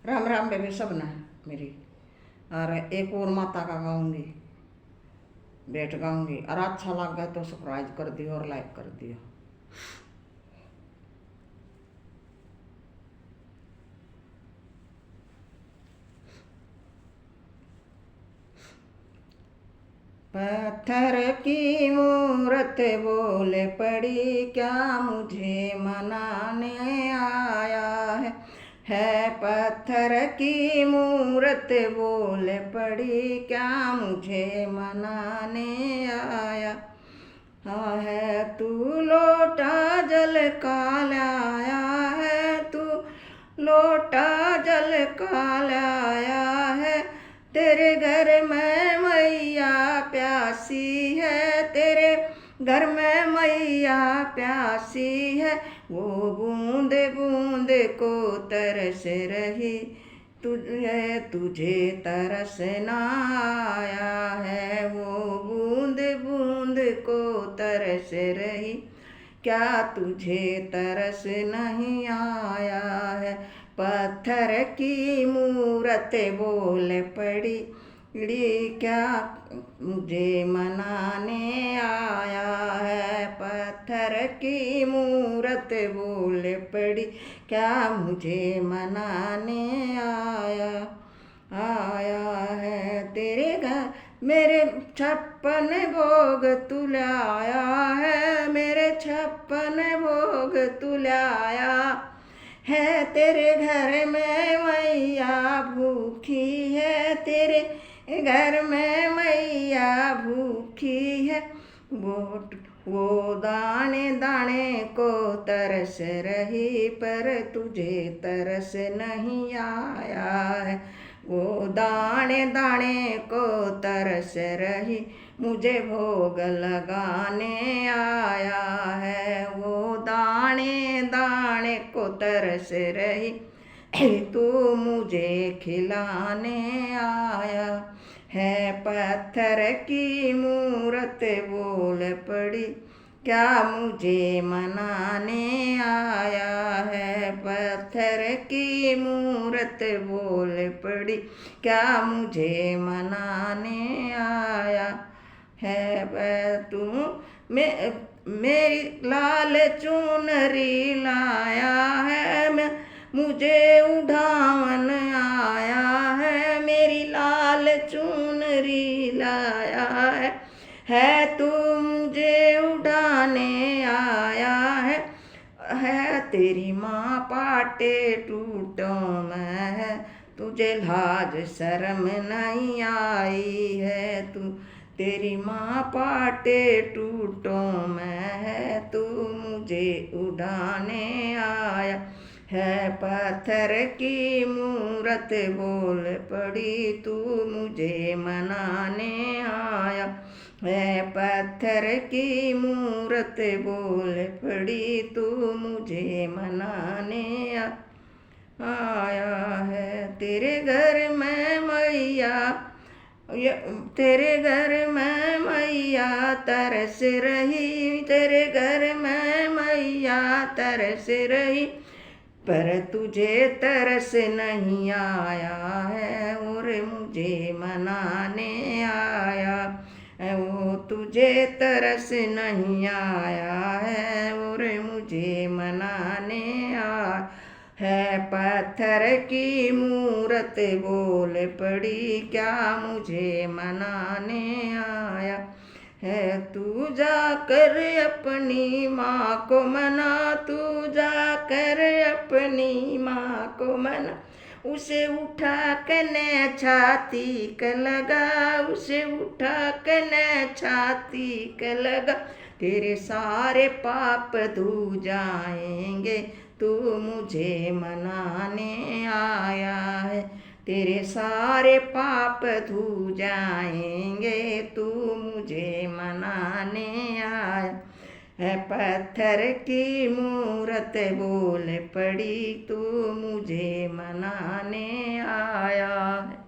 Ram Ram baby सब ना मेरी। और एक और माता का गाऊंगी, बैठ गाऊंगी। और अच्छा लग गया तो सब्सक्राइब कर दियो और लाइक कर दियो। पत्थर की मूरत बोले पड़ी, क्या मुझे मनाने आया है पत्थर की मूरत बोले पड़ी, क्या मुझे मनाने आया है। तू लोटा जल का लाया है, तू लोटा जल का लाया है। तेरे घर में मैया प्यासी है, तेरे घर में मैया प्यासी है। वो बूंद बूंद को तरस रही, तुझे तरस ना आया है। वो बूंद बूंद को तरस रही, क्या तुझे तरस नहीं आया है। पत्थर की मूरत बोल पड़ी, क्या मुझे मनाने आया है। पत्थर की मूरत बोल पड़ी, क्या मुझे मनाने आया है। तेरे घर मेरे 56 भोग तू लाया है, मेरे 56 भोग तू लाया है। तेरे घर में मैया भूखी है, तेरे घर में मैया भूखी है। वो दाने दाने को तरस रही, पर तुझे तरस नहीं आया है। वो दाने दाने को तरस रही, मुझे भोग लगाने आया है। वो दाने दाने को तरस रही, तू मुझे खिलाने आया है। पत्थर की मूरत बोल पड़ी, क्या मुझे मनाने आया है। पत्थर की मूरत बोल पड़ी, क्या मुझे मनाने आया है। तू मेरी लाल चुनरी लाया है, मुझे उठावन आया है। मेरी लाल चुनरी लाया है तू मुझे उठाने आया है। तेरी माँ पाटे टूटों में है, तुझे लाज शर्म नहीं आई है। तू तेरी माँ पाटे टूटों में है, तू मुझे उड़ाने आया है। पत्थर की मूरत बोल पड़ी, तू मुझे मनाने आया है। पत्थर की मूरत बोल पड़ी, तू मुझे मनाने आया है। तेरे घर में मैया, तेरे घर में मैया तरस रही, तेरे घर में मैया तरस रही, पर तुझे तरस नहीं आया है। और मुझे मनाने आया है। वो तुझे तरस नहीं आया है, और मुझे मनाने आया है। पत्थर की मूरत बोल पड़ी, क्या मुझे मनाने आया है। तू जाकर अपनी माँ को मना, तू जाकर अपनी माँ को मना। उसे उठा के न छाती के लगा, उसे उठा के न छाती के लगा। तेरे सारे पाप धो जाएंगे, तू मुझे मनाने आया है। तेरे सारे पाप धो जाएंगे, तू मुझे मनाने आया है। पत्थर की मूरत बोल पड़ी, तू मुझे मनाने आया है।